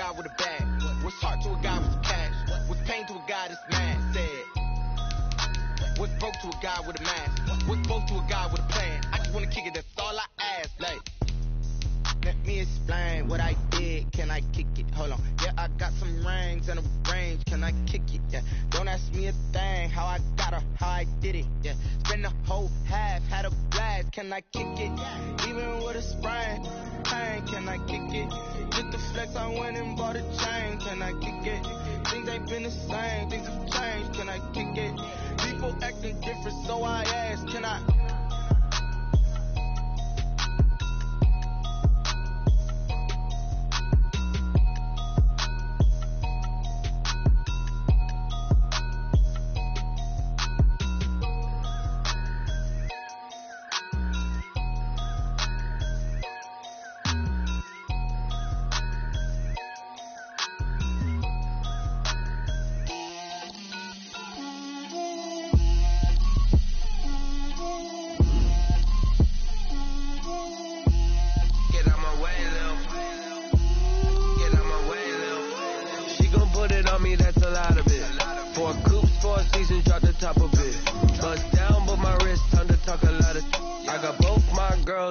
guy with a bag? What's heart to a guy with cash? What's pain to a guy that's mad? Said. What's broke to a guy with a mask? What's both to a guy with a plan? I just wanna kick it, that's all I ask. Like, let me explain what I did. Can I kick it? Hold on. Yeah, I got some rings and a range. Can I kick it? Yeah. Don't ask me a thing. How I got her, how I did it. Yeah. Spend the whole half, had a blast. Can I kick it? Even with a sprain. Pain, can I kick it? Just the flex, I went and bought a chain. Can I kick it? Things ain't been the same. Things have changed. Can I kick it? People acting different, so I ask. Can I?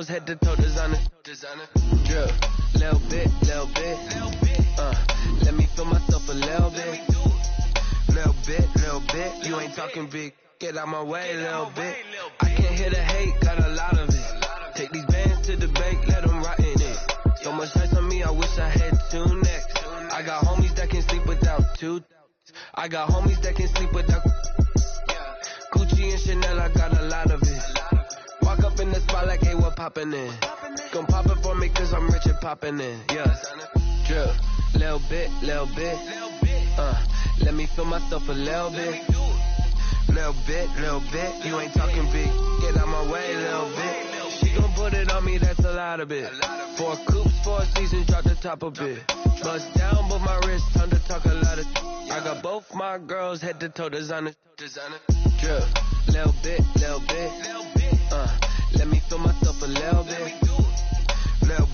Head to toe designer, drip, little bit, let me feel myself a little bit, you ain't talking big, get out my way, little bit, I can't hear the hate, got a lot of it, take these bands to the bank, let them rot in it, so much ice on me, I wish I had two necks, I got homies that can sleep without two, I got homies that can sleep without, Gucci and Chanel, I got a lot of it. Walk up in the spot like, hey, what poppin' in? Gon' pop it for me cause I'm rich and poppin' in, yeah. Drip, little bit, let me feel myself a little bit. Little bit, you ain't talking big, get out my way, little bit. She gon' put it on me, that's a lot of it. 4 coupes, 4 seasons, drop the top a bit. Bust down, but my wrist, time to talk a lot of. I got both my girls, head to toe designer. Drip, little bit, let me feel myself a little bit. Little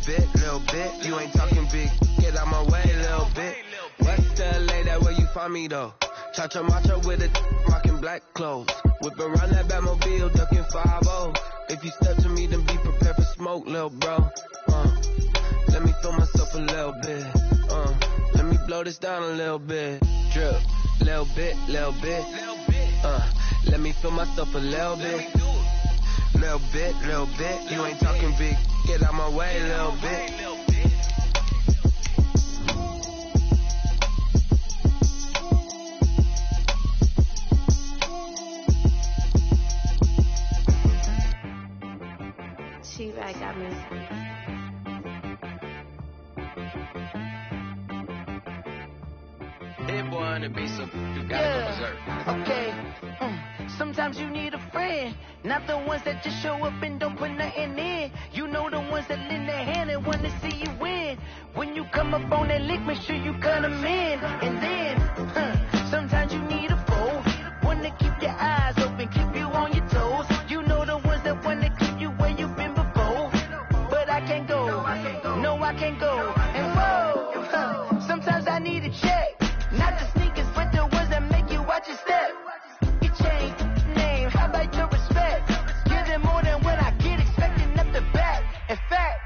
bit, you ain't talking big, get out my way, little bit. West LA, that where you find me though. Cha-cha macha with a rockin' black clothes. Whip around that Batmobile, ducking 5-0. If you step to me, then be prepared for smoke, little bro. Let me feel myself a little bit. Let me blow this down a little bit. Drip, little bit. Let me feel myself a little bit. Little bit, you ain't talking big, get out my way, little bit. T-Rack got me. Hit boy on the beat, so you gotta go berserk. Okay. Sometimes you need a friend, not the ones that just show up and don't put nothing in. You know the ones that lend a hand and wanna see you win. When you come up on that lick, make sure you cut them in. And then, sometimes you need a foe, one to keep your eyes open, keep you on your toes. You know the ones that wanna keep you where you've been before. But I can't go, no I can't go. And whoa, sometimes I need a check, not the sneakers but the ones that make you watch your step. Change name, how about your respect? Give them more than what I get, expecting up the back. In fact,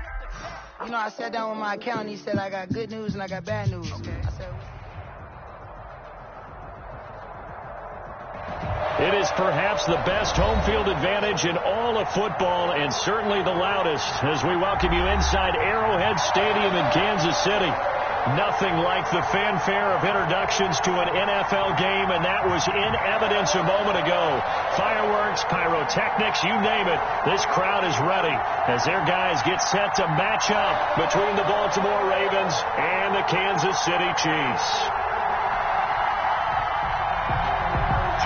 you know, I sat down with my accountant, he said I got good news and I got bad news. I said, it is perhaps the best home field advantage in all of football and certainly the loudest as we welcome you inside Arrowhead Stadium in Kansas City. Nothing like the fanfare of introductions to an NFL game, and that was in evidence a moment ago. Fireworks, pyrotechnics, you name it. This crowd is ready as their guys get set to match up between the Baltimore Ravens and the Kansas City Chiefs.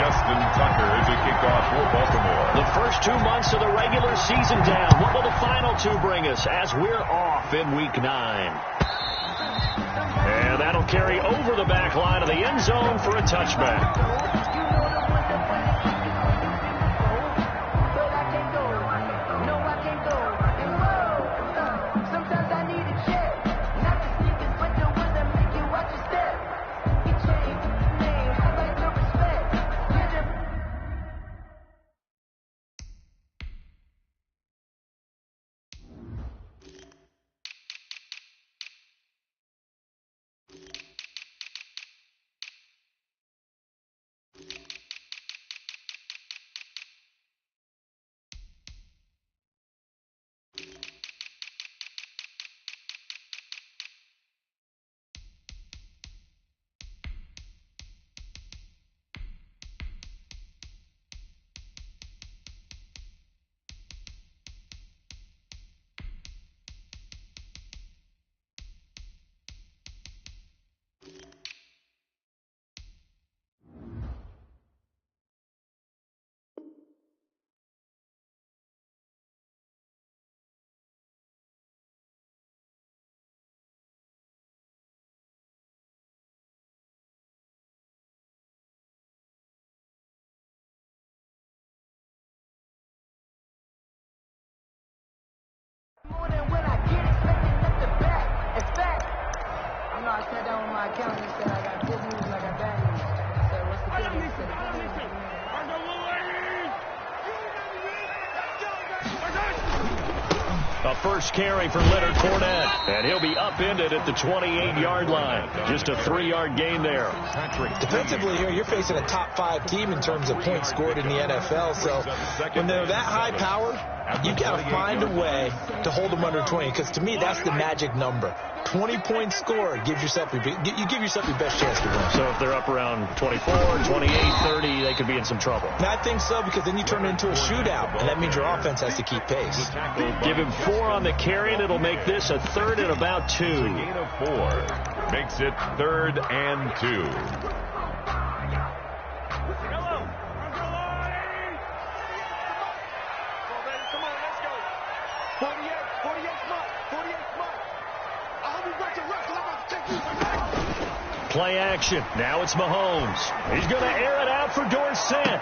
Justin Tucker to kick off for Baltimore. The first 2 months of the regular season down. What will the final 2 bring us as we're off in Week 9? And that'll carry over the back line of the end zone for a touchback. no, I sat down with my accountant and said I got good news and I got bad news. I said, what's the good news? He said, the good news is A first carry for Leonard Fournette, and he'll be upended at the 28-yard line. Just a 3-yard gain there. Defensively here, you're facing a top-5 team in terms of points scored in the NFL, so when they're that high-powered, you've got to find a way to hold them under 20, because to me, that's the magic number. 20 points scored, you give yourself your best chance to win. So if they're up around 24, 28, 30, they could be in some trouble. And I think so, because then you turn it into a shootout, and that means your offense has to keep pace. Give him 4 on the carry, and it'll make this a 3rd and about 2. Gain of 4 makes it 3rd and 2. Play action. Now it's Mahomes. He's going to air it out for Dorsett.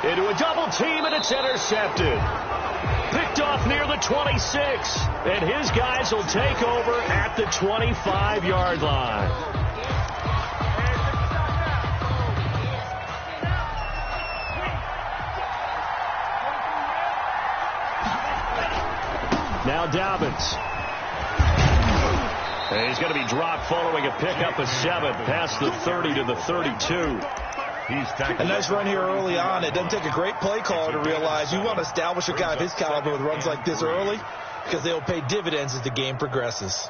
Into a double team, and it's intercepted. Picked off near the 26. And his guys will take over at the 25-yard line. Now Dobbins. And he's going to be dropped following a pickup of 7 past the 30 to the 32. A nice run here early on. It doesn't take a great play caller to realize you want to establish a guy of his caliber with runs like this early, because they'll pay dividends as the game progresses.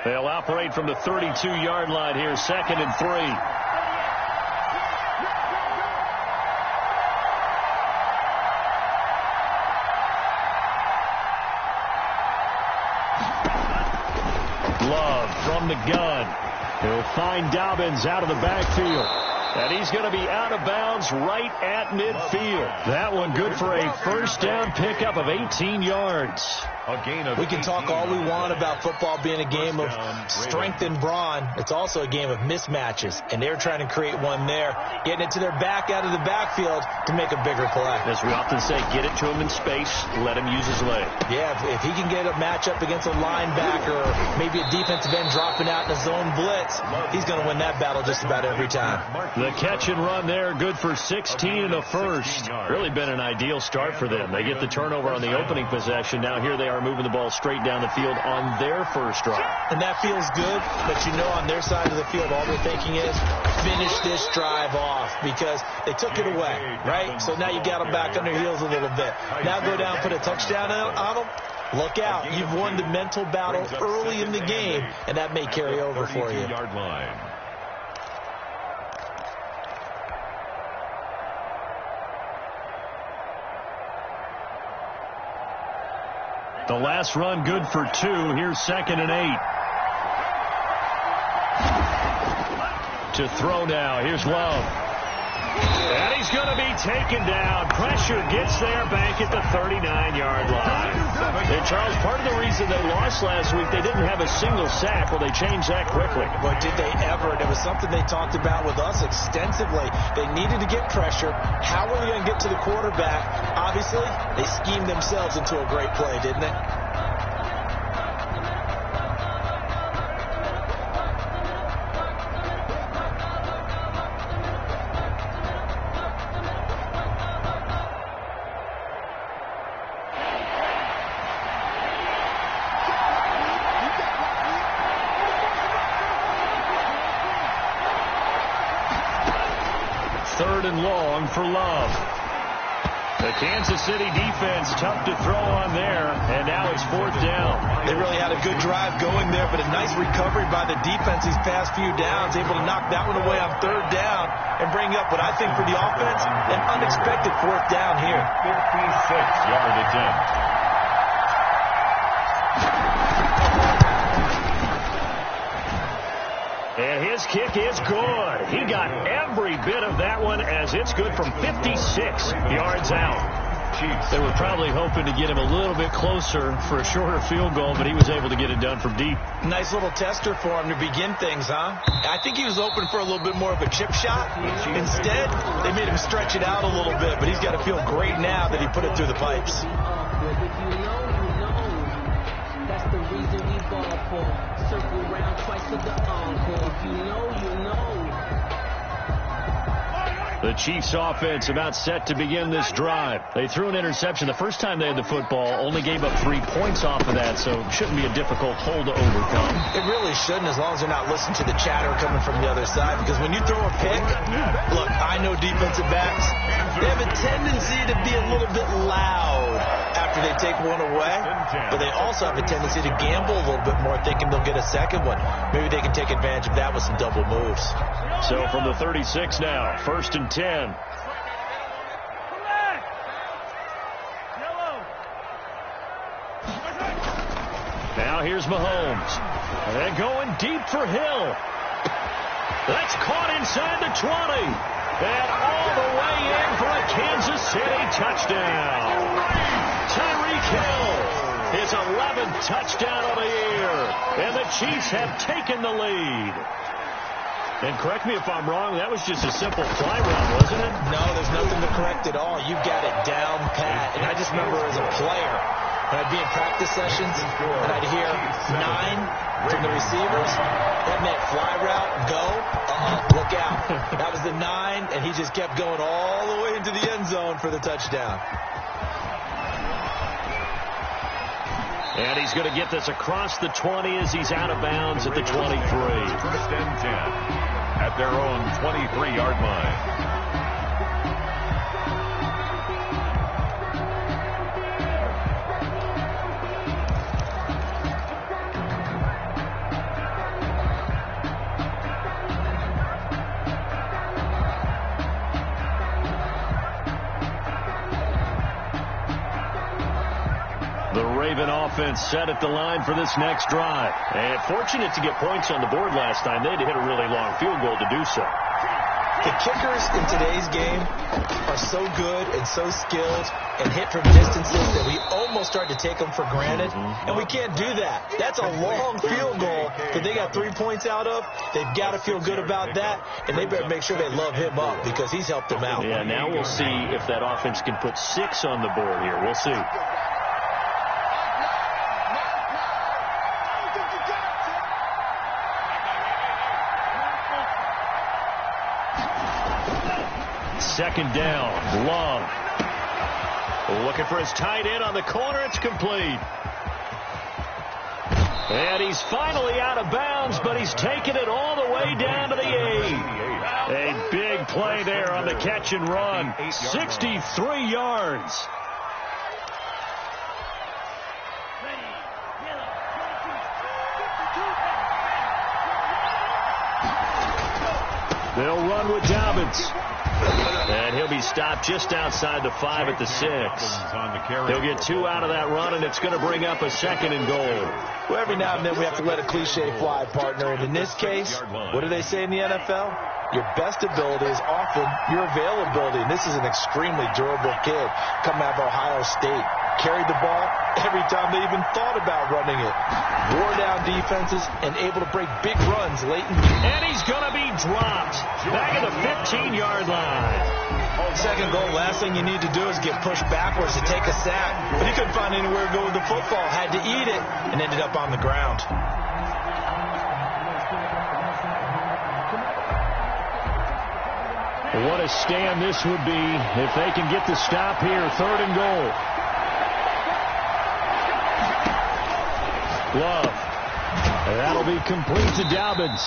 They'll operate from the 32-yard line here, 2nd and 3. Love from the gun. He'll find Dobbins out of the backfield. And he's going to be out of bounds right at midfield. That one good for a first down pickup of 18 yards. We can talk all we want about football being a game of strength and brawn. It's also a game of mismatches, and they're trying to create one there, getting it to their back out of the backfield to make a bigger play. As we often say, get it to him in space, let him use his leg. Yeah, if he can get a matchup against a linebacker or maybe a defensive end dropping out in a zone blitz, he's going to win that battle just about every time. The catch and run there, good for 16 and a first. Really been an ideal start for them. They get the turnover on the opening possession. Now here they are moving the ball straight down the field on their first drive. And that feels good, but you know on their side of the field, all they're thinking is finish this drive off, because they took it away, right? So now you got them back on their heels a little bit. Now go down, put a touchdown on them. Look out. You've won the mental battle early in the game, and that may carry over for you. The last run good for 2. Here's 2nd and 8. To throw now. Here's Love. And he's going to be taken down. Pressure gets there back at the 39-yard line. And Charles, part of the reason they lost last week, they didn't have a single sack. Well, they changed that quickly. But did they ever? It was something they talked about with us extensively. They needed to get pressure. How were they going to get to the quarterback? Obviously, they schemed themselves into a great play, didn't they? Third and long for Love. The Kansas City defense tough to throw on there, and now it's 4th down. They really had a good drive going there, but a nice recovery by the defense these past few downs, able to knock that one away on 3rd down and bring up what I think for the offense, an unexpected 4th down here. 56-yard attempt. And his kick is good. He got every bit of that one, as it's good from 56 yards out. Chiefs. They were probably hoping to get him a little bit closer for a shorter field goal, but he was able to get it done from deep. Nice little tester for him to begin things, huh? I think he was open for a little bit more of a chip shot. Instead, they made him stretch it out a little bit, but he's got to feel great now that he put it through the pipes. That's the reason we ball for. Circle round twice for the encore. If you know, you know. The Chiefs offense about set to begin this drive. They threw an interception the first time they had the football, only gave up 3 points off of that, so it shouldn't be a difficult hole to overcome. It really shouldn't, as long as they're not listening to the chatter coming from the other side, because when you throw a pick, look, I know defensive backs, they have a tendency to be a little bit loud after they take one away, but they also have a tendency to gamble a little bit more, thinking they'll get a second one. Maybe they can take advantage of that with some double moves. So from the 36 now, 1st and 10. Now here's Mahomes. And they're going deep for Hill. That's caught inside the 20. And all the way in for a Kansas City touchdown. Tyreek Hill, his 11th touchdown of the year. And the Chiefs have taken the lead. And correct me if I'm wrong, that was just a simple fly route, wasn't it? No, there's nothing to correct at all. You got it down pat. And I just remember as a player, when I'd be in practice sessions, and I'd hear 9 from the receivers, that meant fly route, go, look out. That was the 9, and he just kept going all the way into the end zone for the touchdown. And he's going to get this across the 20 as he's out of bounds at the 23. 1st and 10 at their own 23-yard line. The Raven offense set at the line for this next drive. And fortunate to get points on the board last time. They had to hit a really long field goal to do so. The kickers in today's game are so good and so skilled and hit from distances that we almost start to take them for granted. And we can't do that. That's a long field goal that they got 3 points out of. They've got to feel good about that. And they better make sure they love him up because he's helped them out. Yeah, now we'll see if that offense can put 6 on the board here. We'll see. Second down, Love. Looking for his tight end on the corner. It's complete. And he's finally out of bounds, but he's taken it all the way down to the 8. A big play there on the catch and run. 63 yards. They'll run with Dobbins. And he'll be stopped just outside the 5 at the 6. He'll get 2 out of that run, and it's going to bring up a 2nd and goal. Well, every now and then we have to let a cliche fly, partner. And in this case, what do they say in the NFL? Your best ability is often your availability. And this is an extremely durable kid coming out of Ohio State. Carried the ball every time they even thought about running it. Wore down defenses and able to break big runs late in the game. And he's going to be dropped back at the 15-yard line. Second goal, last thing you need to do is get pushed backwards to take a sack. But he couldn't find anywhere to go with the football. Had to eat it and ended up on the ground. What a stand this would be if they can get the stop here. 3rd and goal. Love. That'll be complete to Dobbins.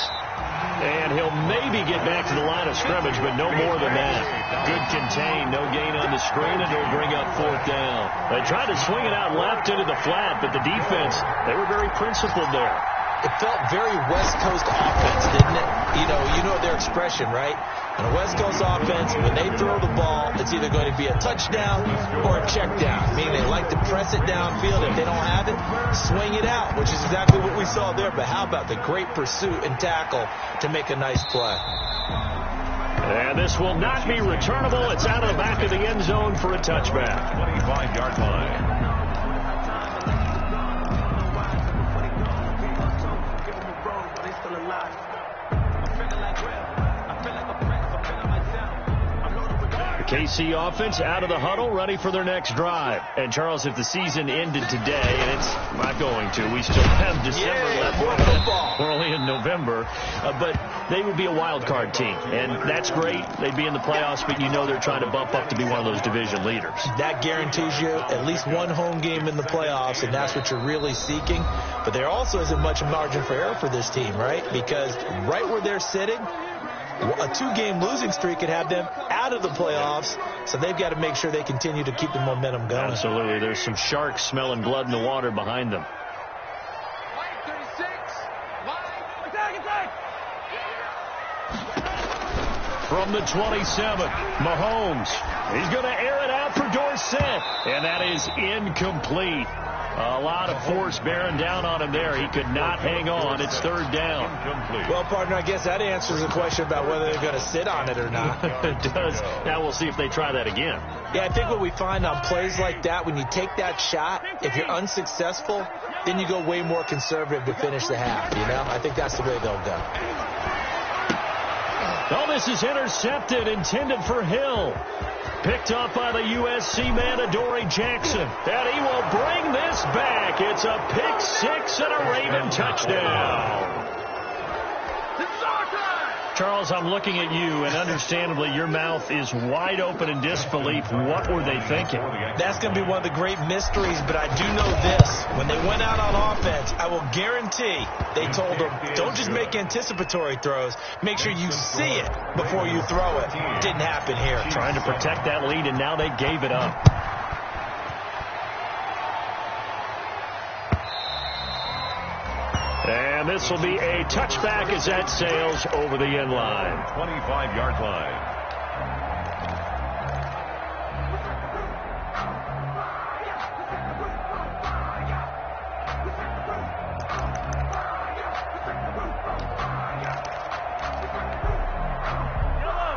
And he'll maybe get back to the line of scrimmage, but no more than that. Good contain, no gain on the screen, and it'll bring up 4th down. They tried to swing it out left into the flat, but the defense, they were very principled there. It felt very West Coast offense, didn't it? You know their expression, right? On a West Coast offense, when they throw the ball, it's either going to be a touchdown or a check down, meaning they like to press it downfield. If they don't have it, swing it out, which is exactly what we saw there. But how about the great pursuit and tackle to make a nice play? And this will not be returnable. It's out of the back of the end zone for a touchback. 25-yard line. KC offense out of the huddle, ready for their next drive. And, Charles, if the season ended today, and it's not going to, we still have December left. We're only in November. But they would be a wild card team. And that's great. They'd be in the playoffs, but you know they're trying to bump up to be one of those division leaders. That guarantees you at least one home game in the playoffs, and that's what you're really seeking. But there also isn't much margin for error for this team, right? Because right where they're sitting, a 2-game losing streak could have them out of the playoffs, so they've got to make sure they continue to keep the momentum going. Absolutely. There's some sharks smelling blood in the water behind them. From the 27, Mahomes. He's going to air it out for Dorsett, and that is incomplete. A lot of force bearing down on him there. He could not hang on. It's third down. Well, partner, I guess that answers the question about whether they're going to sit on it or not. It does. Now we'll see if they try that again. Yeah, I think what we find on plays like that, when you take that shot, if you're unsuccessful, then you go way more conservative to finish the half, you know? I think that's the way they'll go. Oh, this is intercepted, intended for Hill. Picked up by the USC man, Adoree Jackson. And he will bring this back. It's a pick six and a Raven touchdown. Charles, I'm looking at you, and understandably, your mouth is wide open in disbelief. What were they thinking? That's going to be one of the great mysteries, but I do know this. When they went out on offense, I will guarantee they told them, don't just make anticipatory throws. Make sure you see it before you throw it. Didn't happen here. Trying to protect that lead, and now they gave it up. And this will be a touchback as that sails over the end line. 25-yard line.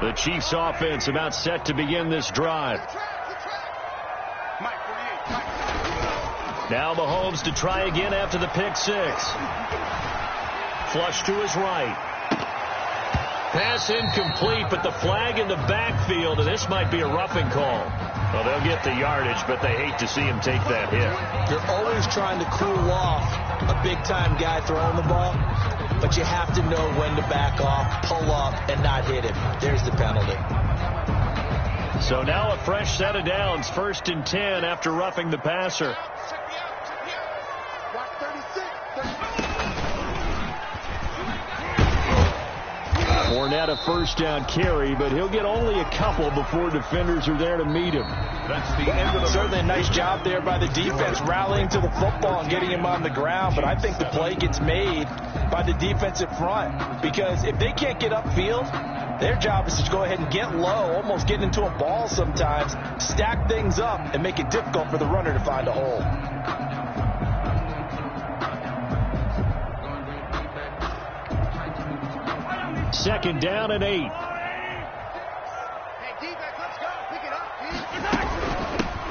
The Chiefs offense about set to begin this drive. Now Mahomes to try again after the pick six. Flush to his right. Pass incomplete, but the flag in the backfield, and this might be a roughing call. Well, they'll get the yardage, but they hate to see him take that hit. You're always trying to cool off a big-time guy throwing the ball, but you have to know when to back off, pull up, and not hit him. There's the penalty. So now a fresh set of downs, 1st and 10 after roughing the passer. Fournette a first down carry, but he'll get only a couple before defenders are there to meet him. That's the end of the Certainly a nice job there by the defense rallying to the football and getting him on the ground, but I think the play gets made by the defensive front, because if they can't get upfield, their job is to go ahead and get low, almost get into a ball sometimes, stack things up, and make it difficult for the runner to find a hole. Second down and 8.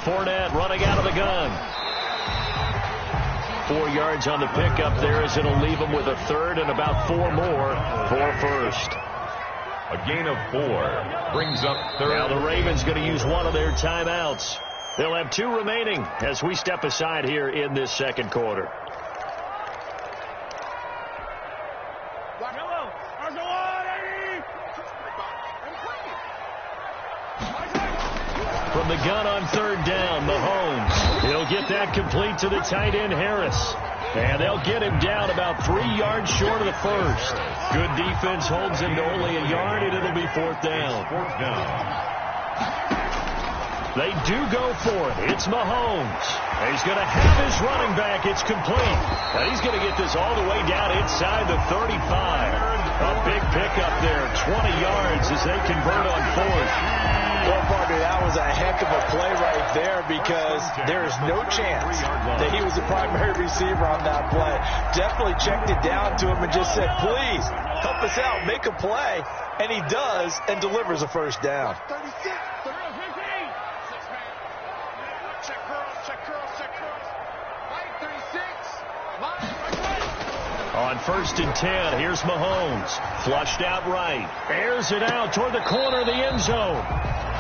Fournette running out of the gun. 4 yards on the pickup there, as it'll leave him with a third and about 4 more for first. A gain of 4 brings up third. Now the Ravens going to use one of their timeouts. They'll have 2 remaining as we step aside here in this second quarter. From the gun on third down, Mahomes. He'll get that complete to the tight end, Harris. And they'll get him down about 3 yards short of the first. Good defense holds him to only a yard, and it'll be 4th down. They do go for it. It's Mahomes. He's going to have his running back. It's complete. And he's going to get this all the way down inside the 35. A big pickup there, 20 yards as they convert on fourth. Well, partner, that was a heck of a play right there because there is no chance that he was the primary receiver on that play. Definitely checked it down to him and just said, please, help us out, make a play. And he does and delivers a first down. On 1st and 10, here's Mahomes. Flushed out right. Airs it out toward the corner of the end zone.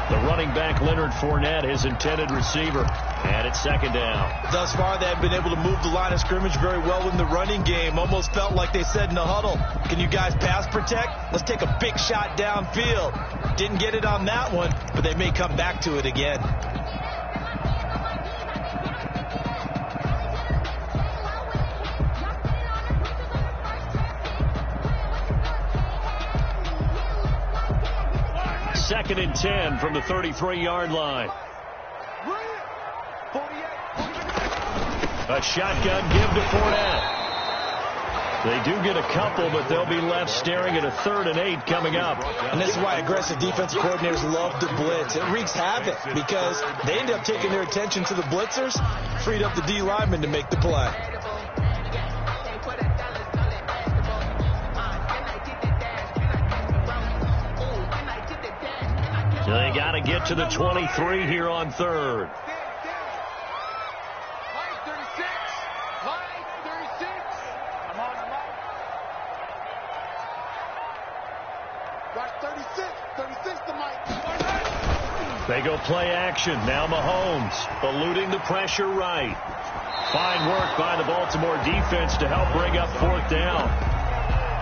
The running back, Leonard Fournette, his intended receiver. And it's 2nd down. Thus far, they have been able to move the line of scrimmage very well in the running game. Almost felt like they said in the huddle, can you guys pass protect? Let's take a big shot downfield. Didn't get it on that one, but they may come back to it again. Second and 10 from the 33-yard line. A shotgun give to Fournette. They do get a couple, but they'll be left staring at a 3rd and 8 coming up. And this is why aggressive defensive coordinators love to blitz. It wreaks havoc because they end up taking their attention to the blitzers, freed up the D lineman to make the play. So they got to get to the 23 here on 3rd. They go play action. Now Mahomes eluding the pressure right. Fine work by the Baltimore defense to help bring up 4th down.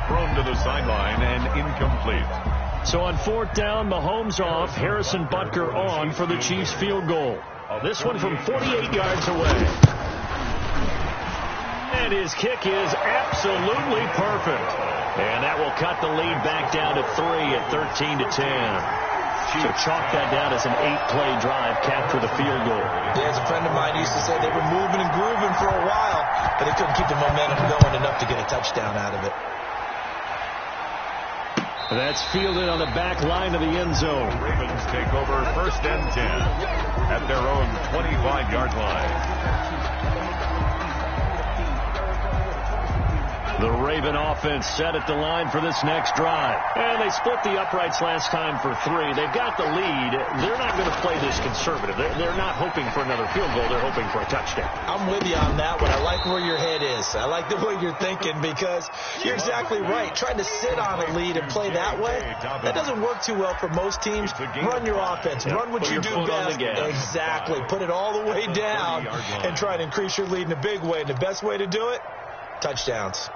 Thrown to the sideline and incomplete. So on 4th down, Mahomes off, Harrison Butker on for the Chiefs field goal. This one from 48 yards away. And his kick is absolutely perfect. And that will cut the lead back down to 3 at 13 to 10. So chalk that down as an 8-play drive, capture the field goal. Yeah, as a friend of mine used to say, they were moving and grooving for a while, but they couldn't keep the momentum going enough to get a touchdown out of it. That's fielded on the back line of the end zone. Ravens take over 1st and 10 at their own 25-yard line. The Raven offense set at the line for this next drive. And they split the uprights last time for 3. They've got the lead. They're not going to play this conservative. They're not hoping for another field goal. They're hoping for a touchdown. I'm with you on that one. I like where your head is. I like the way you're thinking because you're exactly right. Trying to sit on a lead and play that way, that doesn't work too well for most teams. Run your offense. Run what you do best. Exactly. Put it all the way down and try to increase your lead in a big way. And the best way to do it, touchdowns.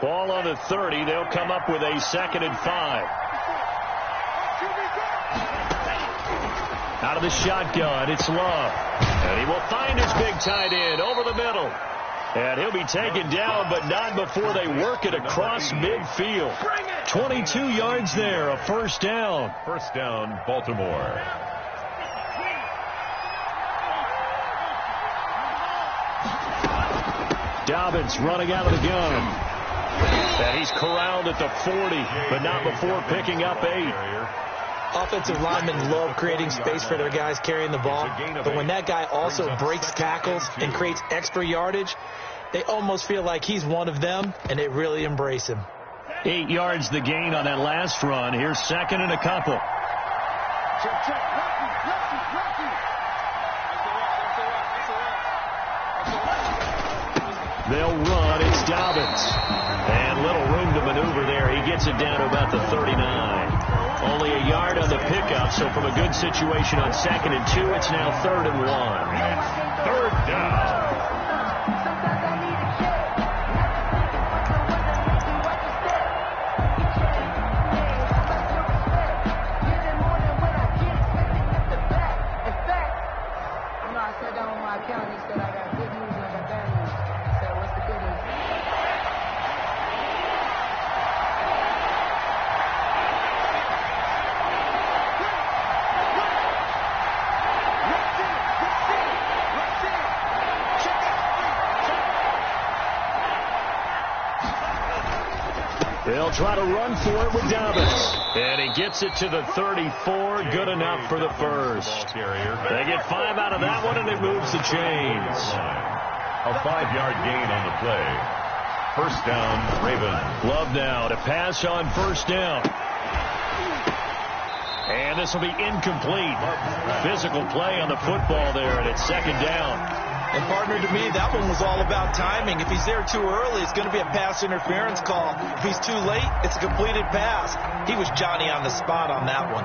Ball on the 30. They'll come up with a 2nd and 5. Out of the shotgun, it's Love. And he will find his big tight end over the middle. And he'll be taken down, but not before they work it across midfield. 22 yards there, a 1st down. 1st down, Baltimore. Dobbins running out of the gun. And he's corralled at the 40, but not before picking up 8. Offensive linemen love creating space for their guys carrying the ball, but when that guy also breaks tackles and creates extra yardage, they almost feel like he's one of them, and they really embrace him. 8 yards the gain on that last run. Here's 2nd and a couple. They'll run. It's Dobbins. And little room to maneuver there. He gets it down to about the 39. Only a yard on the pickup, so from a good situation on 2nd and 2, it's now 3rd and 1. 3rd down. They'll try to run for it with Dobbins. And he gets it to the 34. Good enough for the first. They get 5 out of that one, and it moves the chains. A 5-yard gain on the play. First down, Ravens. Love now to pass on first down. And this will be incomplete. Physical play on the football there, and it's second down. And, partner, to me, that one was all about timing. If he's there too early, it's going to be a pass interference call. If he's too late, it's a completed pass. He was Johnny on the spot on that one.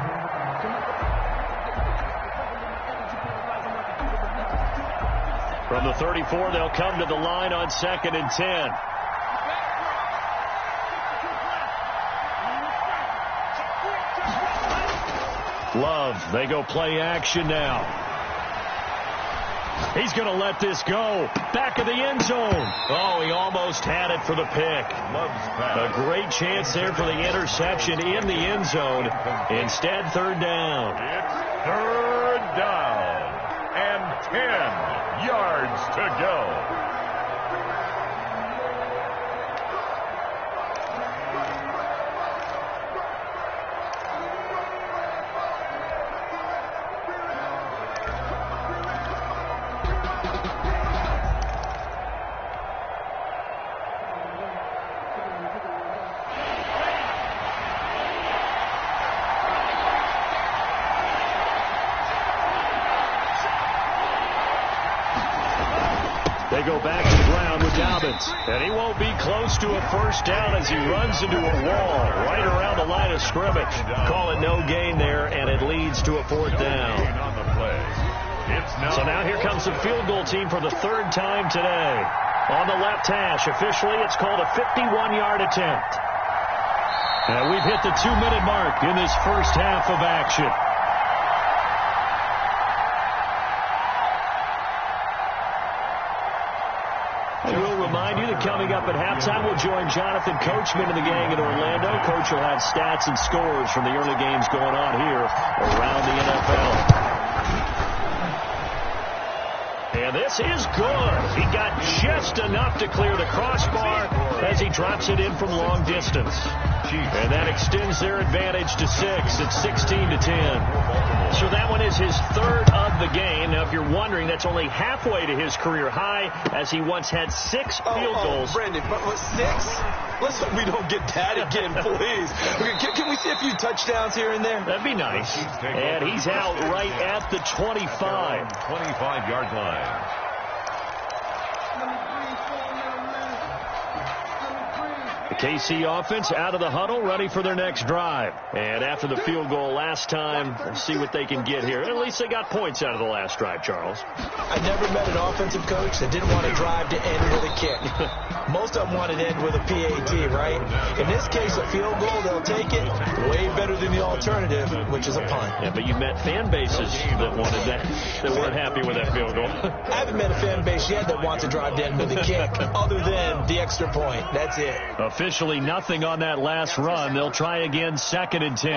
From the 34, they'll come to the line on 2nd and 10. Love, they go play action now. He's going to let this go. Back of the end zone. Oh, he almost had it for the pick. A great chance there for the interception in the end zone. Instead, third down. It's third down and 10 yards to go. They go back to the ground with Dobbins. And he won't be close to a first down as he runs into a wall right around the line of scrimmage. Call it no gain there, and it leads to a fourth down. So now here comes the field goal team for the third time today. On the left hash, officially it's called a 51-yard attempt. And we've hit the 2-minute mark in this first half of action. I will remind you that coming up at halftime, we'll join Jonathan Coachman and the gang in Orlando. Coach will have stats and scores from the early games going on here around the NFL. And this is good. He got just enough to clear the crossbar as he drops it in from long distance. And that extends their advantage to 6. It's 16-10. So that one is his third of the game. Now, if you're wondering, that's only halfway to his career high, as he once had 6 field goals. Brandon, but 6? Let's hope we don't get that again, please. Can we see a few touchdowns here and there? That'd be nice. And he's out right at the 25. 25-yard line. The KC offense out of the huddle, ready for their next drive. And after the field goal last time, let's see what they can get here. At least they got points out of the last drive, Charles. I never met an offensive coach that didn't want to drive to end with a kick. Most of them wanted to end with a PAT, right? In this case, a field goal, they'll take it. Way better than the alternative, which is a punt. Yeah, but you met fan bases that wanted that, that weren't happy with that field goal. I haven't met a fan base yet that wants to drive to end with a kick, other than the extra point. That's it. Officially nothing on that last run. They'll try again, 2nd and 10.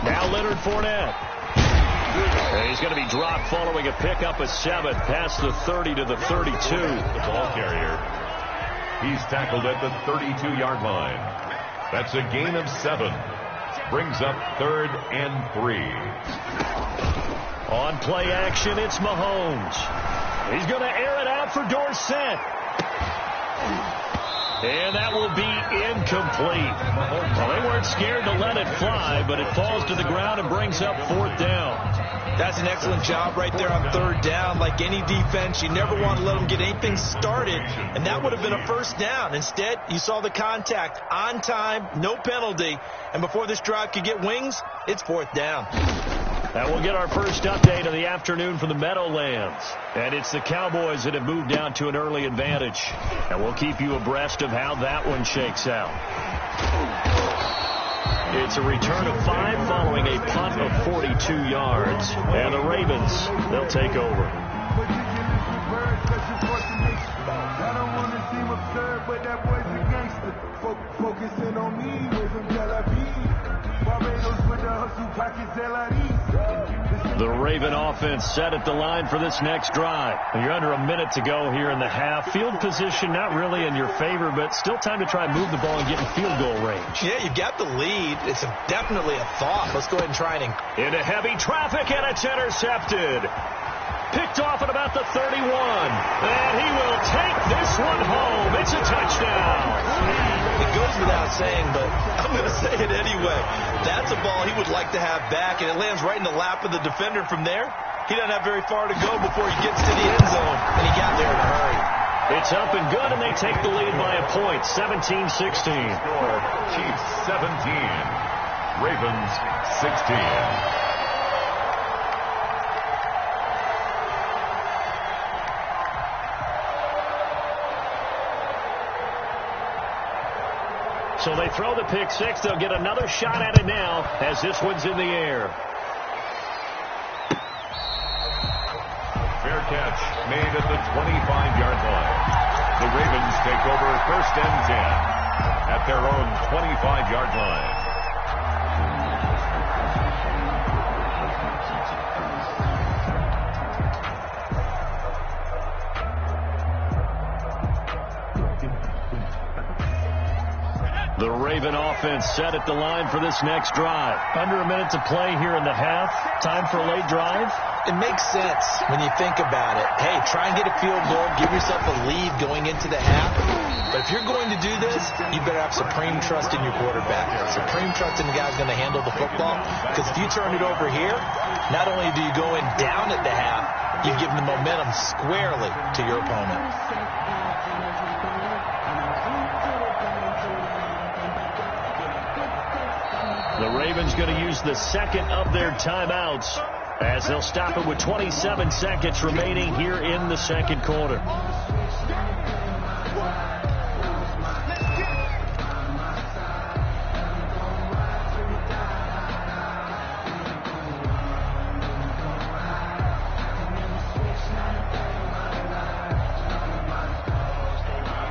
Now Leonard Fournette. And he's going to be dropped following a pickup of 7 past the 30 to the 32. The ball carrier. He's tackled at the 32-yard line. That's a gain of 7. Brings up 3rd and 3. On play action, it's Mahomes. He's going to air it out for Dorsett. And that will be incomplete. Well, they weren't scared to let it fly, but it falls to the ground and brings up 4th down. That's an excellent job right there on 3rd down. Like any defense, you never want to let them get anything started, and that would have been a first down. Instead, you saw the contact on time, no penalty, and before this drive could get wings, it's 4th down. And we'll get our first update of the afternoon from the Meadowlands. And it's the Cowboys that have moved down to an early advantage. And we'll keep you abreast of how that one shakes out. It's a return of 5 following a punt of 42 yards. And the Ravens, they'll take over. Focusing on me with some Tel Aviv. Barbados with the hustle pockets, LRE. The Raven offense set at the line for this next drive. You're under a minute to go here in the half. Field position not really in your favor, but still time to try and move the ball and get in field goal range. Yeah, you've got the lead. It's definitely a thought. Let's go ahead and try it. Into heavy traffic, and it's intercepted. Picked off at about the 31. And he will take this one home. It's a touchdown. It goes without saying, but I'm going to say it anyway. That's a ball he would like to have back, and it lands right in the lap of the defender from there. He doesn't have very far to go before he gets to the end zone, and he got there in a hurry. It's up and good, and they take the lead by a point, 17-16. Chiefs 17, Ravens 16. So they throw the pick six. They'll get another shot at it now as this one's in the air. Fair catch made at the 25-yard line. The Ravens take over 1st and 10 at their own 25-yard line. The Raven offense set at the line for this next drive. Under a minute to play here in the half. Time for a late drive. It makes sense when you think about it. Hey, try and get a field goal. Give yourself a lead going into the half. But if you're going to do this, you better have supreme trust in your quarterback. Supreme trust in the guy who's going to handle the football. Because if you turn it over here, not only do you go in down at the half, you give the momentum squarely to your opponent. The Ravens going to use the second of their timeouts as they'll stop it with 27 seconds remaining here in the second quarter.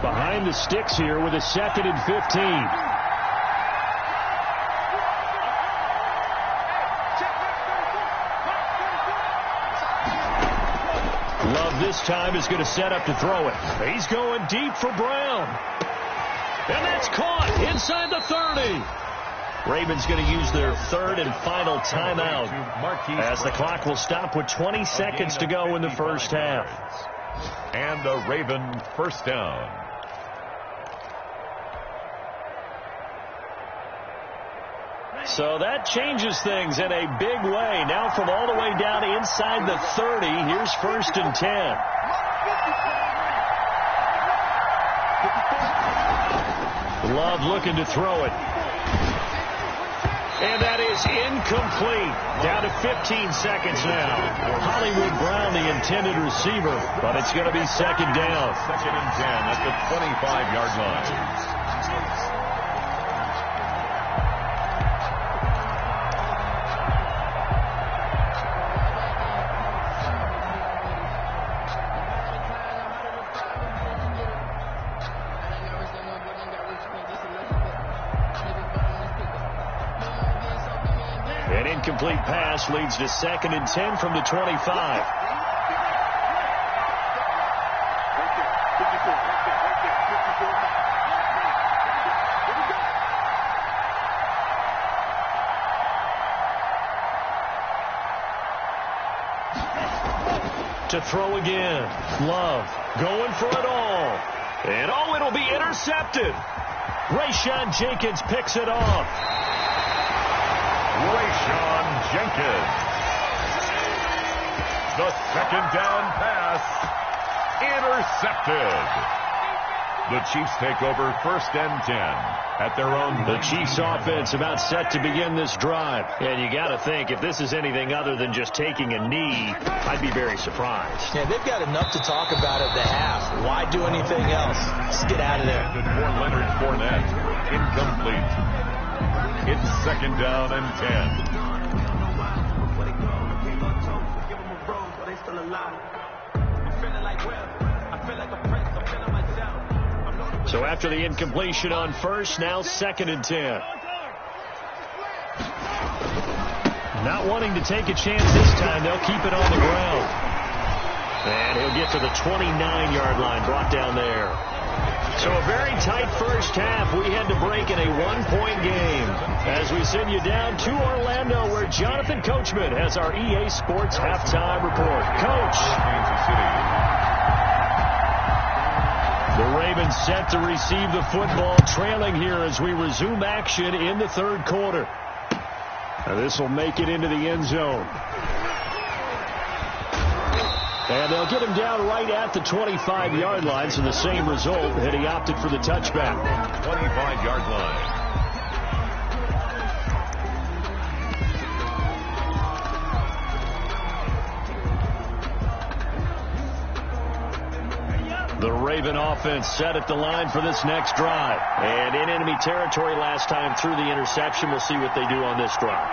Behind the sticks here with a 2nd and 15. Love this time is going to set up to throw it. He's going deep for Brown. And that's caught inside the 30. Ravens going to use their 3rd and final timeout as the clock will stop with 20 seconds to go in the first half. And a Raven 1st down. So that changes things in a big way. Now from all the way down inside the 30, here's 1st and 10. Love looking to throw it. And that is incomplete. Down to 15 seconds now. Hollywood Brown, the intended receiver, but it's going to be 2nd down. 2nd and 10 at the 25-yard line. An incomplete pass leads to 2nd and 10 from the 25. To throw again. Love going for it all. And oh, it'll be intercepted. Rayshawn Jenkins picks it off. Rayshawn Jenkins. The 2nd down pass intercepted. The Chiefs take over 1st and 10 at their own. The Chiefs offense about set to begin this drive. And you got to think, if this is anything other than just taking a knee, I'd be very surprised. Yeah, they've got enough to talk about at the half. Why do anything else? Let's get out of there. For Leonard Fournette, incomplete. It's 2nd down and 10. So after the incompletion on 1st, now 2nd and 10. Not wanting to take a chance this time, they'll keep it on the ground. And he'll get to the 29-yard line, brought down there. So a very tight first half. We had to break in a one-point game. As we send you down to Orlando, where Jonathan Coachman has our EA Sports halftime report. Coach. The Ravens set to receive the football, trailing here as we resume action in the third quarter. Now this will make it into the end zone. And they'll get him down right at the 25-yard line, so the same result, and he opted for the touchback. 25-yard line. The Raven offense set at the line for this next drive. And in enemy territory last time through the interception. We'll see what they do on this drive.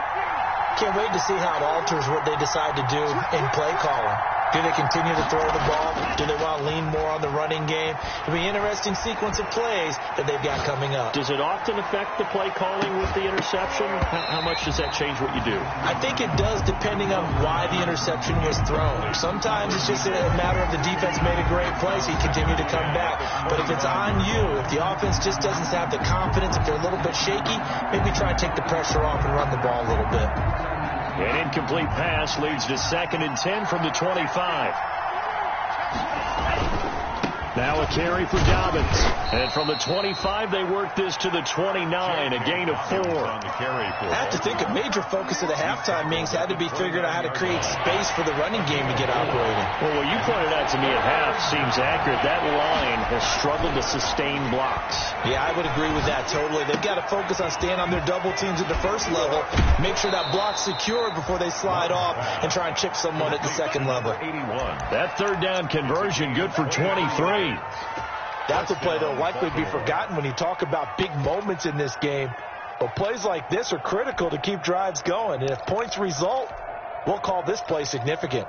Can't wait to see how it alters what they decide to do in play calling. Do they continue to throw the ball? Do they want to lean more on the running game? It'll be an interesting sequence of plays that they've got coming up. Does it often affect the play calling with the interception? How much does that change what you do? I think it does, depending on why the interception was thrown. Sometimes it's just a matter of the defense made a great play, so you continue to come back. But if it's on you, if the offense just doesn't have the confidence, if they're a little bit shaky, maybe try and take the pressure off and run the ball a little bit. An incomplete pass leads to 2nd and 10 from the 25. Now a carry for Dobbins. And from the 25, they work this to the 29, a gain of 4. I have to think a major focus of the halftime meetings had to be figuring out how to create space for the running game to get operating. Well, what you pointed out to me at half seems accurate. That line has struggled to sustain blocks. Yeah, I would agree with that totally. They've got to focus on staying on their double teams at the first level, make sure that block's secured before they slide off, and try and chip someone at the second level. 81. That third down conversion good for 23. That's a play that will likely be forgotten when you talk about big moments in this game. But plays like this are critical to keep drives going. And if points result, we'll call this play significant.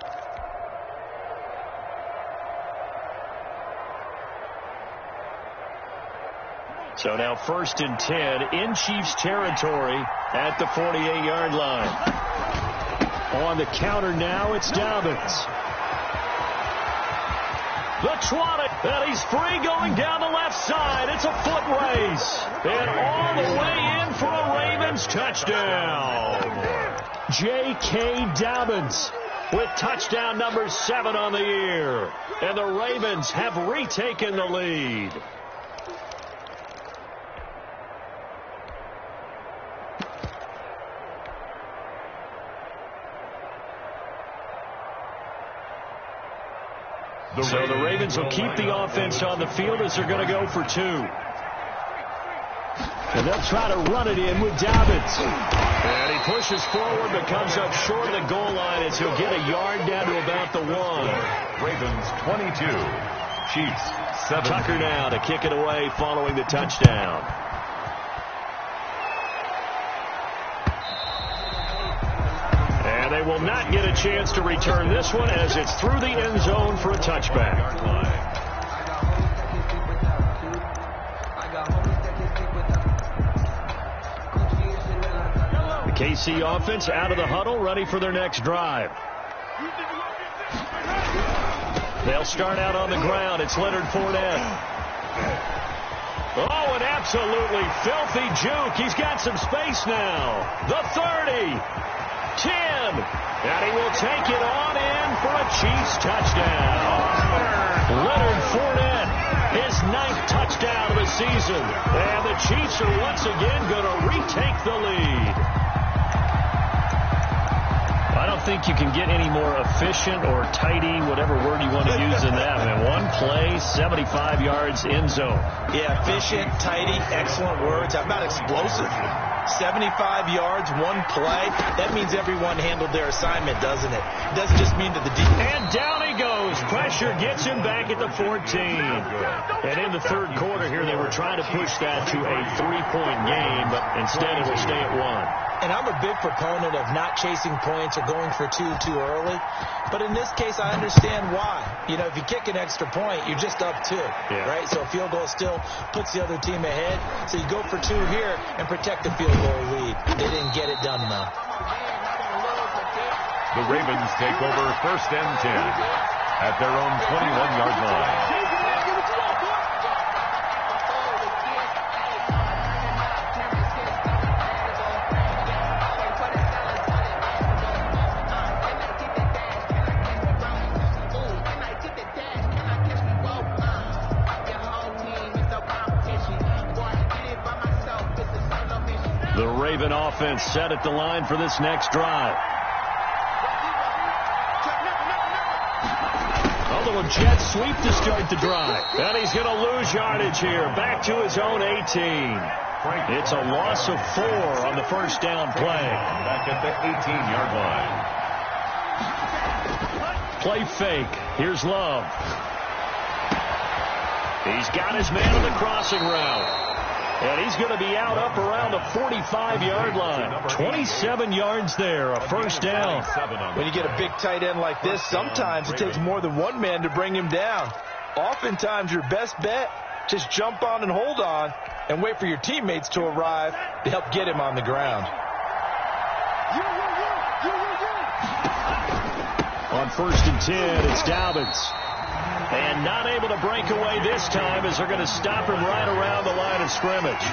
So now 1st and 10 in Chiefs territory at the 48-yard line. On the counter now, it's Dobbins. The trot, and he's free going down the left side. It's a foot race. And all the way in for a Ravens touchdown. J.K. Dobbins with touchdown number 7 on the year. And the Ravens have retaken the lead. So the Ravens will keep the offense on the field as they're going to go for 2. And they'll try to run it in with Dobbins. And he pushes forward but comes up short of the goal line as he'll get a yard down to about the 1. Ravens 22. Chiefs 7. Tucker now to kick it away following the touchdown. And they will not get a chance to return this one as it's through the end zone for a touchback. The KC offense out of the huddle, ready for their next drive. They'll start out on the ground. It's Leonard Fournette. Oh, an absolutely filthy juke. He's got some space now. The 30. 10, and he will take it on in for a Chiefs touchdown. Leonard Fournette, his 9th touchdown of the season, and the Chiefs are once again going to retake the lead. I don't think you can get any more efficient or tidy, whatever word you want to use in that. I mean, one play, 75 yards, end zone. Yeah, efficient, tidy, excellent words. How about explosive? 75 yards, one play. That means everyone handled their assignment, doesn't it? It doesn't just mean to the defense. And down he goes. Pressure gets him back at the 14. And in the third quarter here, they were trying to push that to a 3-point game, but instead it will stay at 1. And I'm a big proponent of not chasing points or going for 2 too early. But in this case, I understand why. You know, if you kick an extra point, you're just up 2, right? So a field goal still puts the other team ahead. So you go for 2 here and protect the field goal lead. They didn't get it done, though. The Ravens take over 1st and 10 at their own 21-yard line. The Raven offense set at the line for this next drive. A little jet sweep to start the drive. And he's going to lose yardage here. Back to his own 18. It's a loss of 4 on the first down play. Back at the 18-yard line. Play fake. Here's Love. He's got his man on the crossing route. And he's going to be out up around the 45-yard line. 27 yards there, a first down. When you get a big tight end like this, sometimes it takes more than one man to bring him down. Oftentimes, your best bet, just jump on and hold on and wait for your teammates to arrive to help get him on the ground. On 1st and 10, it's Dobbins. And not able to break away this time as they're going to stop him right around the line of scrimmage.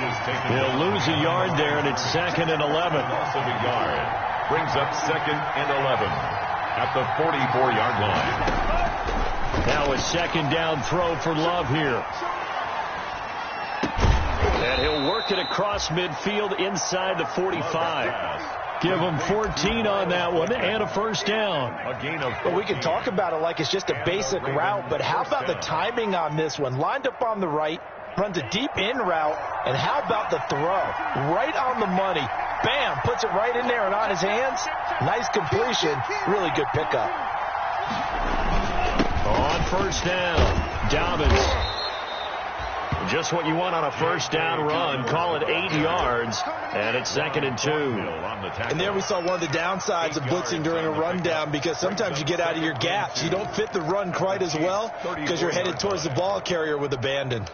He'll lose a yard there, and it's 2nd and 11. Loss of a yard. Brings up 2nd and 11 at the 44-yard line. Now a 2nd down throw for Love here. And he'll work it across midfield inside the 45. Give him 14 on that one and a first down. Well, we can talk about it like it's just a basic route, but how about the timing on this one? Lined up on the right, runs a deep in route, and how about the throw? Right on the money. Bam, puts it right in there and on his hands. Nice completion. Really good pickup. On first down, Dobbins. Just what you want on a first down run. Call it 8 yards, and it's 2nd and 2. And there we saw one of the downsides of blitzing during a rundown, because sometimes you get out of your gaps. You don't fit the run quite as well because you're headed towards the ball carrier with abandon.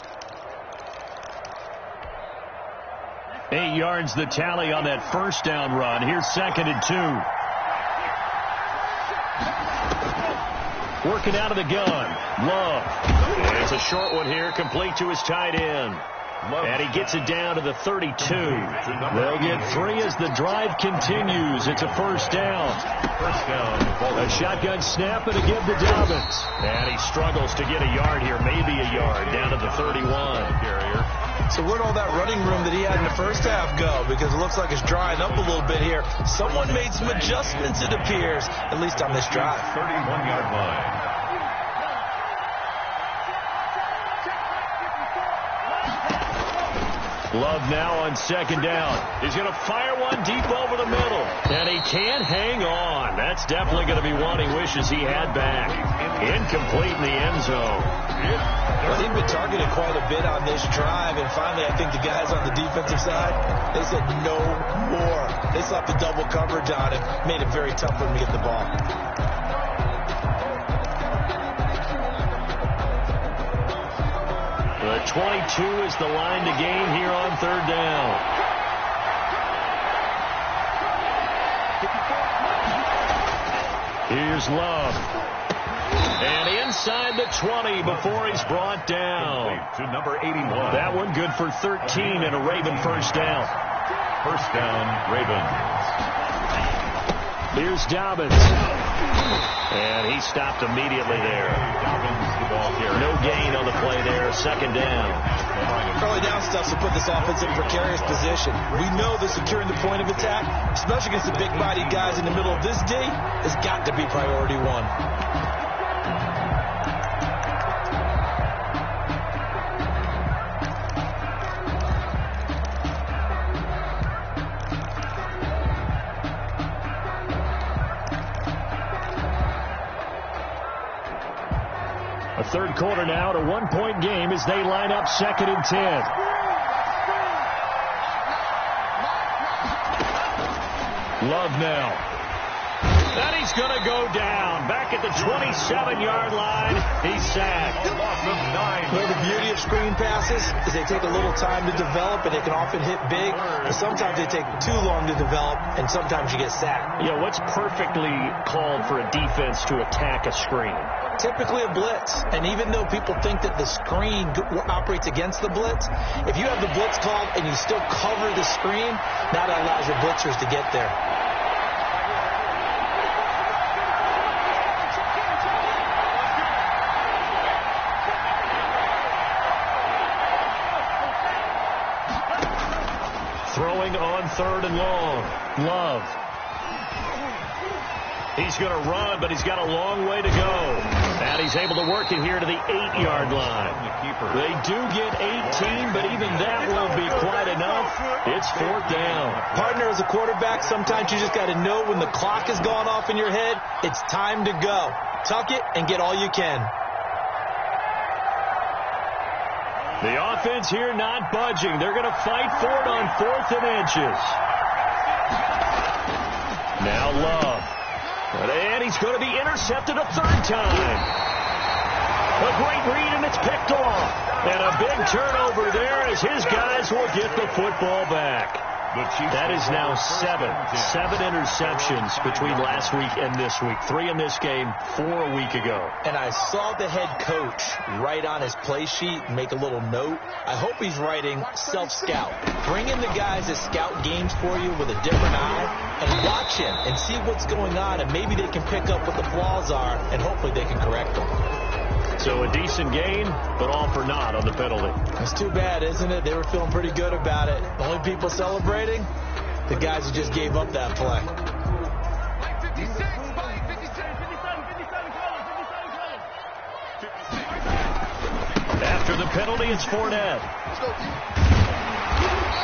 8 yards the tally on that first down run. Here's 2nd and 2. Working out of the gun. Love. And it's a short one here, complete to his tight end. And he gets it down to the 32. They'll get 3 as the drive continues. It's a first down. A shotgun snap and a give to Dobbins. And he struggles to get a yard here, maybe a yard, down to the 31. So where'd all that running room that he had in the first half go? Because it looks like it's drying up a little bit here. Someone made some adjustments, it appears, at least on this drive. 31-yard line. Love now on 2nd down. He's going to fire one deep over the middle. And he can't hang on. That's definitely going to be one he wishes he had back. Incomplete in the end zone. Well, he'd been targeted quite a bit on this drive, and finally I think the guys on the defensive side, they said no more. They slapped the double coverage on him, made it very tough for him to get the ball. The 22 is the line to gain here on 3rd down. Here's Love. And inside the 20 before he's brought down. To number 81. That one good for 13 and a Raven first down. First down, Ravens. Here's Dobbins. And he stopped immediately there. No gain on the play there. 2nd down. Early down stuff to put this offense in a precarious position. We know that securing the point of attack, especially against the big-bodied guys in the middle of this D, has got to be priority 1. A third quarter now, at a 1-point game as they line up 2nd and 10. Love now. And he's going to go down. Back at the 27-yard line, he's sacked. Well, the beauty of screen passes is they take a little time to develop, and they can often hit big. But sometimes they take too long to develop, and sometimes you get sacked. Yeah, what's perfectly called for a defense to attack a screen? Typically a blitz. And even though people think that the screen operates against the blitz, if you have the blitz called and you still cover the screen, that allows your blitzers to get there. Throwing on 3rd and long. Love. He's going to run, but he's got a long way to go. And he's able to work it here to the 8-yard line. They do get 18, but even that won't be quite enough. It's 4th down. Partner, as a quarterback, sometimes you just got to know when the clock has gone off in your head, it's time to go. Tuck it and get all you can. The offense here not budging. They're going to fight for it on 4th and inches. Now Love. And he's going to be intercepted a 3rd time. A great read, and it's picked off. And a big turnover there as his guys will get the football back. That is now 7 interceptions between last week and this week. 3 in this game, 4 a week ago. And I saw the head coach write on his play sheet, make a little note. I hope he's writing self-scout. Bring in the guys that scout games for you with a different eye and watch him and see what's going on, and maybe they can pick up what the flaws are, and hopefully they can correct them. So a decent gain, but all for naught on the penalty. It's too bad, isn't it? They were feeling pretty good about it. The only people celebrating, the guys who just gave up that play. After the penalty, it's Fournette.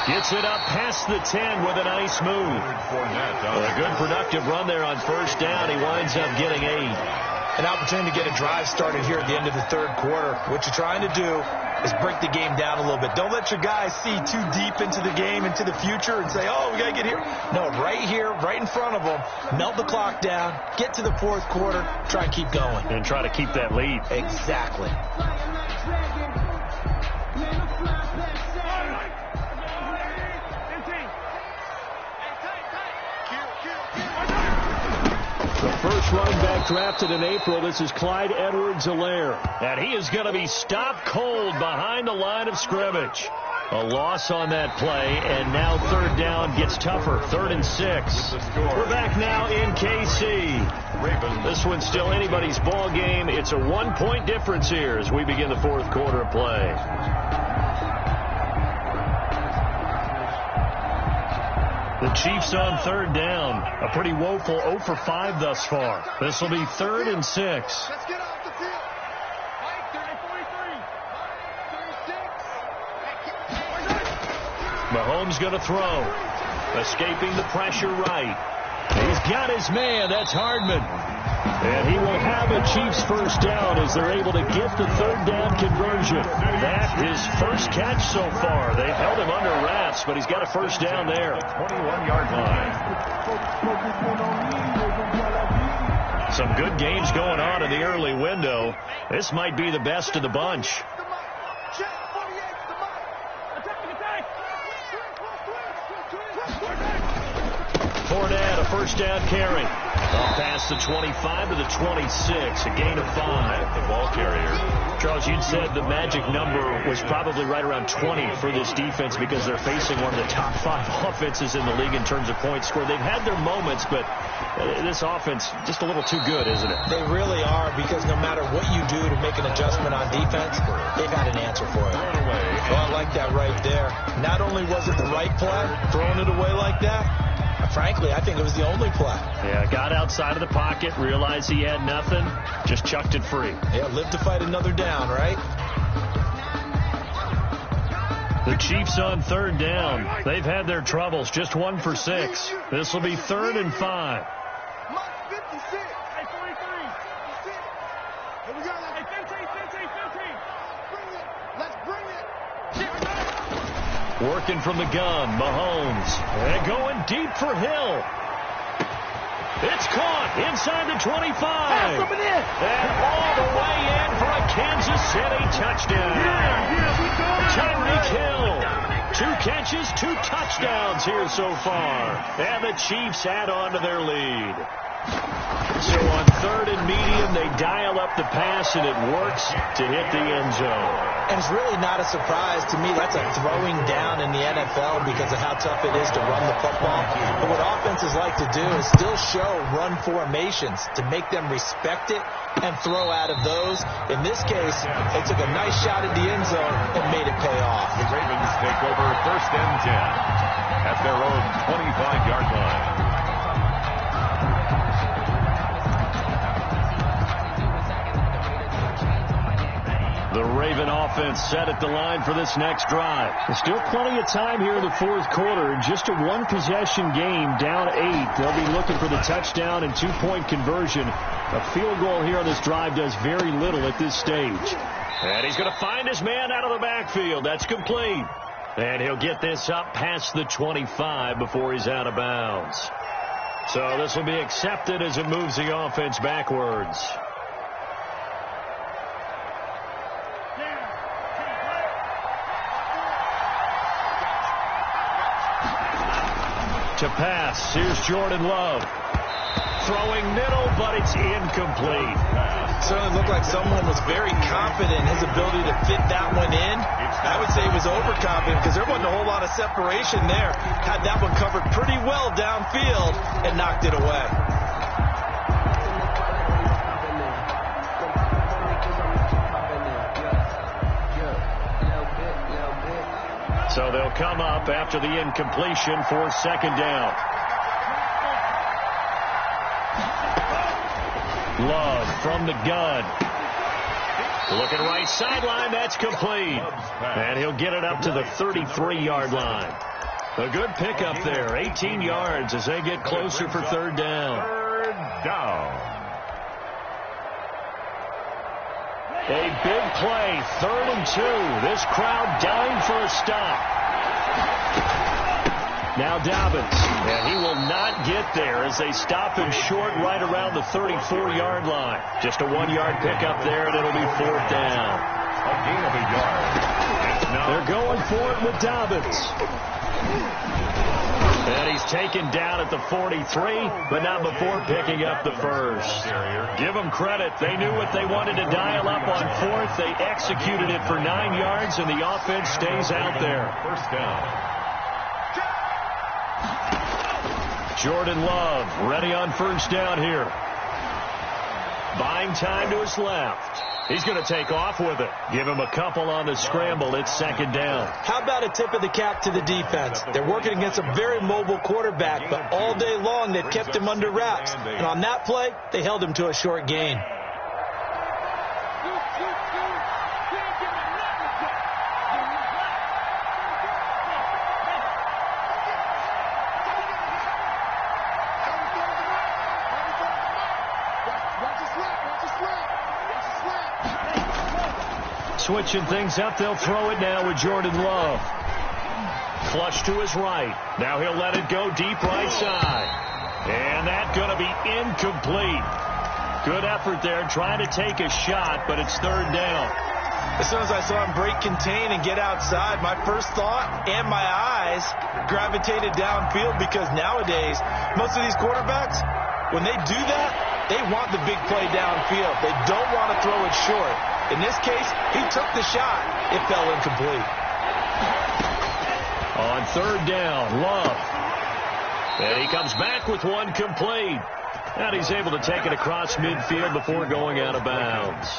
Gets it up past the 10 with a nice move. A good productive run there on 1st down. He winds up getting 8. An opportunity to get a drive started here at the end of the 3rd quarter. What you're trying to do is break the game down a little bit. Don't let your guys see too deep into the game, into the future, and say, oh, we got to get here. No, right here, right in front of them, melt the clock down, get to the 4th quarter, try and keep going. And try to keep that lead. Exactly. The first running back drafted in April, this is Clyde Edwards-Helaire. And he is going to be stopped cold behind the line of scrimmage. A loss on that play, and now 3rd down gets tougher. 3rd and 6. We're back now in KC. This one's still anybody's ball game. It's a 1-point difference here as we begin the 4th quarter of play. The Chiefs on 3rd down. A pretty woeful 0 for 5 thus far. This will be 3rd and 6. Let's get off the field. Mahomes going to throw. Escaping the pressure right. He's got his man. That's Hardman. And he will have a Chiefs 1st down as they're able to get the 3rd down conversion. That his first catch so far. They've held him under wraps, but he's got a 1st down there. 21-yard line. Some good games going on in the early window. This might be the best of the bunch. Fournette, a 1st down carry. Up past the 25 to the 26, a gain of 5. The ball carrier. Charles, you'd said the magic number was probably right around 20 for this defense because they're facing one of the top 5 offenses in the league in terms of points scored. They've had their moments, but this offense just a little too good, isn't it? They really are, because no matter what you do to make an adjustment on defense, they've had an answer for it. Well, I like that right there. Not only was it the right play, throwing it away like that, frankly, I think it was the only play. Yeah, got outside of the pocket, realized he had nothing, just chucked it free. Yeah, live to fight another down, right? The Chiefs on 3rd down. They've had their troubles, just 1 for 6. This will be 3rd and 5. Working from the gun, Mahomes. And going deep for Hill. It's caught inside the 25. And all the way in for a Kansas City touchdown. Tyreek Hill. 2 catches, 2 touchdowns here so far. And the Chiefs add on to their lead. So on 3rd and medium, they dial up the pass, and it works to hit the end zone. And it's really not a surprise to me. That's a throwing down in the NFL because of how tough it is to run the football. But what offenses like to do is still show run formations to make them respect it and throw out of those. In this case, they took a nice shot at the end zone and made it pay off. The Ravens take over 1st and 10 at their own 25-yard line. The Raven offense set at the line for this next drive. There's still plenty of time here in the 4th quarter. Just a 1-possession game, down 8. They'll be looking for the touchdown and 2-point conversion. A field goal here on this drive does very little at this stage. And he's going to find his man out of the backfield. That's complete. And he'll get this up past the 25 before he's out of bounds. So this will be accepted as it moves the offense backwards. To pass, here's Jordan Love. Throwing middle, but it's incomplete. Certainly looked like someone was very confident in his ability to fit that one in. I would say he was overconfident because there wasn't a whole lot of separation there. Had that one covered pretty well downfield and knocked it away. So they'll come up after the incompletion for 2nd down. Love from the gun. Looking right sideline, that's complete. And he'll get it up to the 33-yard line. A good pickup there, 18 yards as they get closer for 3rd down. 3rd down. A big play, 3rd and 2. This crowd dying for a stop. Now Dobbins, and he will not get there as they stop him short right around the 34-yard line. Just a 1-yard pickup there, and it'll be 4th down. A gain of a yard. They're going for it with Dobbins. And he's taken down at the 43, but not before picking up the first. Give them credit. They knew what they wanted to dial up on 4th. They executed it for 9 yards, and the offense stays out there. 1st down. Jordan Love ready on 1st down here. Buying time to his left. He's going to take off with it. Give him a couple on the scramble. It's 2nd down. How about a tip of the cap to the defense? They're working against a very mobile quarterback, but all day long they've kept him under wraps. And on that play, they held him to a short gain. Switching things up, they'll throw it now with Jordan Love. Flush to his right. Now he'll let it go deep right side. And that's going to be incomplete. Good effort there, trying to take a shot, but it's 3rd down. As soon as I saw him break contain and get outside, my first thought and my eyes gravitated downfield because nowadays, most of these quarterbacks, when they do that, they want the big play downfield. They don't want to throw it short. In this case, he took the shot. It fell incomplete. On 3rd down, Love. And he comes back with one complete. And he's able to take it across midfield before going out of bounds.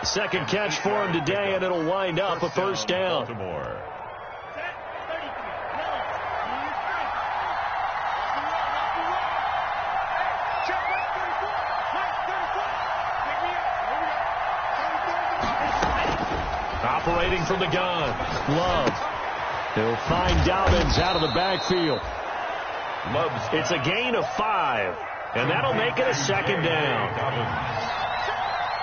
2nd catch for him today, and it'll wind up a 1st down. Operating from the gun, Love. He'll find Dobbins out of the backfield. It's a gain of 5, and that'll make it a 2nd down.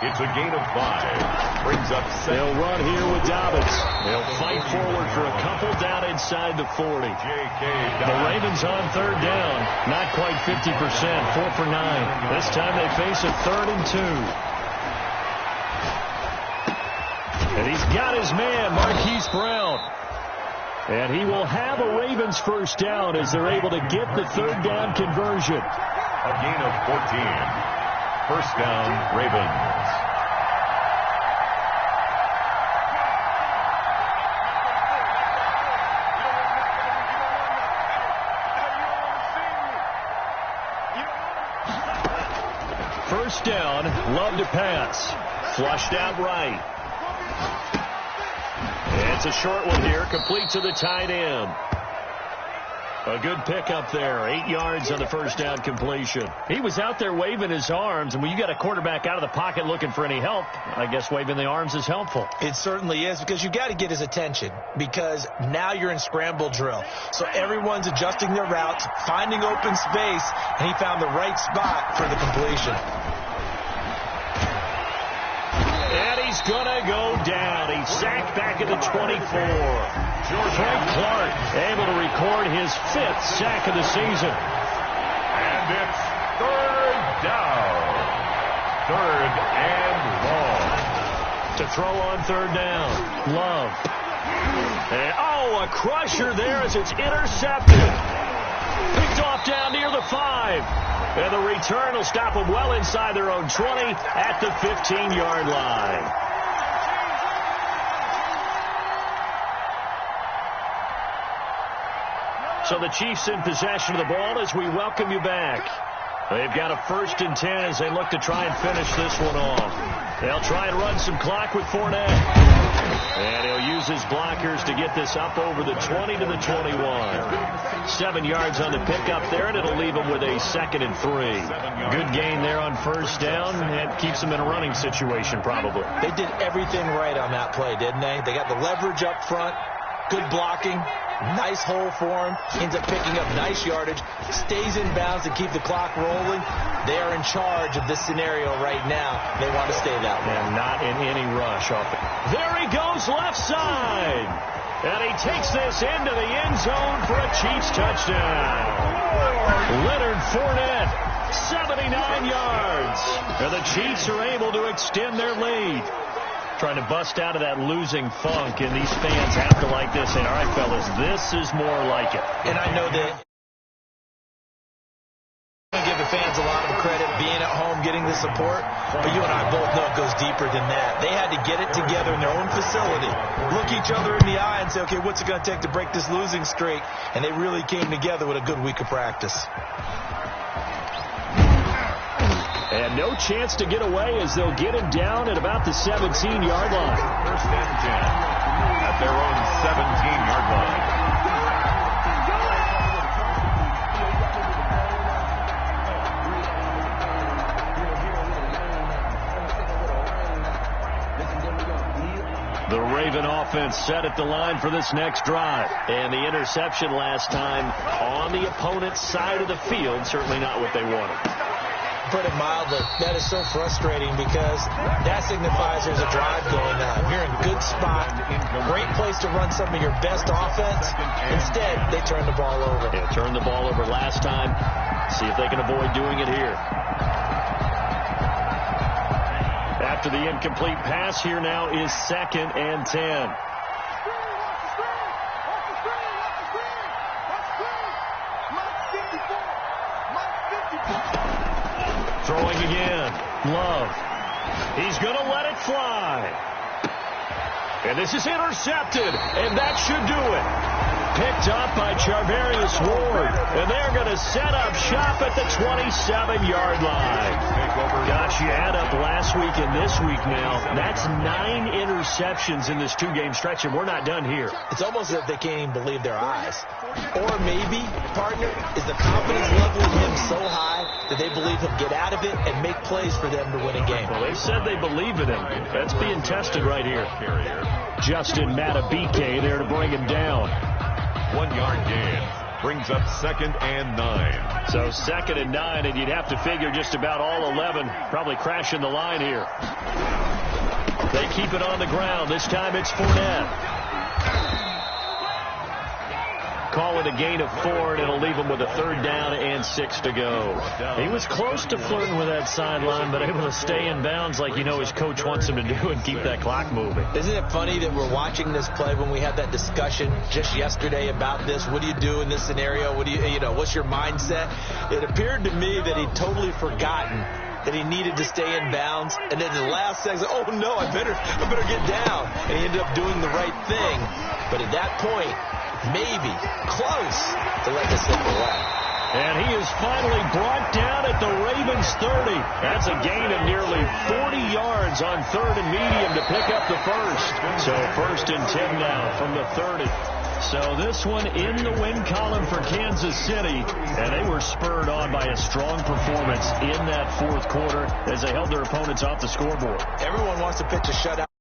It's a gain of 5. Brings up 7. They'll run here with Dobbins. They'll fight forward for a couple down inside the 40. The Ravens on third down. Not quite 50%. 4 for 9. This time they face a 3rd and 2. And he's got his man, Marquise Brown. And he will have a Ravens first down as they're able to get the 3rd down conversion. A gain of 14. First down, Ravens. First down, Love to pass. Flushed out right. It's a short one here, complete to the tight end. A good pickup there, 8 yards on the first down completion. He was out there waving his arms, and when you got a quarterback out of the pocket looking for any help, I guess waving the arms is helpful. It certainly is, because you got to get his attention, because now you're in scramble drill. So everyone's adjusting their routes, finding open space, and he found the right spot for the completion. And he's going to go down. He's sacked back at the 24. Frank Clark able to record his 5th sack of the season. And it's 3rd down. 3rd and long. To throw on 3rd down. Love. And, a crusher there as it's intercepted. Picked off down near the 5. And the return will stop them well inside their own 20 at the 15-yard line. So the Chiefs in possession of the ball as we welcome you back. They've got a 1st and 10 as they look to try and finish this one off. They'll try and run some clock with Fournette. And he'll use his blockers to get this up over the 20 to the 21. 7 yards on the pickup there, and it'll leave them with a 2nd and 3. Good gain there on first down. That keeps them in a running situation probably. They did everything right on that play, didn't they? They got the leverage up front, good blocking, nice hole for him, ends up picking up nice yardage, stays in bounds to keep the clock rolling. They are in charge of this scenario right now. They want to stay that way. And not in any rush off it. There he goes left side. And he takes this into the end zone for a Chiefs touchdown. Leonard Fournette, 79 yards. And the Chiefs are able to extend their lead. Trying to bust out of that losing funk, and these fans have to like this. And all right, fellas, this is more like it. And I know that I give the fans a lot of credit being at home, getting the support, but you and I both know it goes deeper than that. They had to get it together in their own facility, look each other in the eye and say, okay, what's it going to take to break this losing streak? And they really came together with a good week of practice. And no chance to get away as they'll get him down at about the 17-yard line. 1st and 10 at their own 17-yard line. The Raven offense set at the line for this next drive. And the interception last time on the opponent's side of the field, certainly not what they wanted. Put it mildly, that is so frustrating because that signifies there's a drive going on. You're in a good spot, great place to run some of your best offense. Instead, they turn the ball over. Yeah, turned the ball over last time. See if they can avoid doing it here. After the incomplete pass, here now is 2nd and 10. Throwing again. Love. He's going to let it fly. And this is intercepted. And that should do it. Picked up by Charvarius Ward. And they're going to set up shop at the 27-yard line. Gosh, you add up last week and this week now. That's 9 interceptions in this 2-game stretch, and we're not done here. It's almost as if they can't even believe their eyes. Or maybe, partner, is the confidence level in him so high that they believe he'll get out of it and make plays for them to win a game. Well, they said they believe in him. That's being tested right here. Justin Matabike there to bring him down. 1 yard gain. Brings up 2nd and 9. So 2nd and 9, and you'd have to figure just about all 11 probably crashing the line here. They keep it on the ground. This time it's Fournette. Call it a gain of 4, and it'll leave him with a 3rd down and 6 to go. He was close to flirting with that sideline, but able to stay in bounds like you know his coach wants him to do and keep that clock moving. Isn't it funny that we're watching this play when we had that discussion just yesterday about this? What do you do in this scenario? What do you know, what's your mindset? It appeared to me that he'd totally forgotten that he needed to stay in bounds, and then in the last second, oh no, I better get down. And he ended up doing the right thing. But at that point, maybe close to let this slip away. And he is finally brought down at the Ravens 30. That's a gain of nearly 40 yards on 3rd and medium to pick up the first. So 1st and 10 now from the 30. So this one in the win column for Kansas City, and they were spurred on by a strong performance in that 4th quarter as they held their opponents off the scoreboard. Everyone wants to pitch a shutout.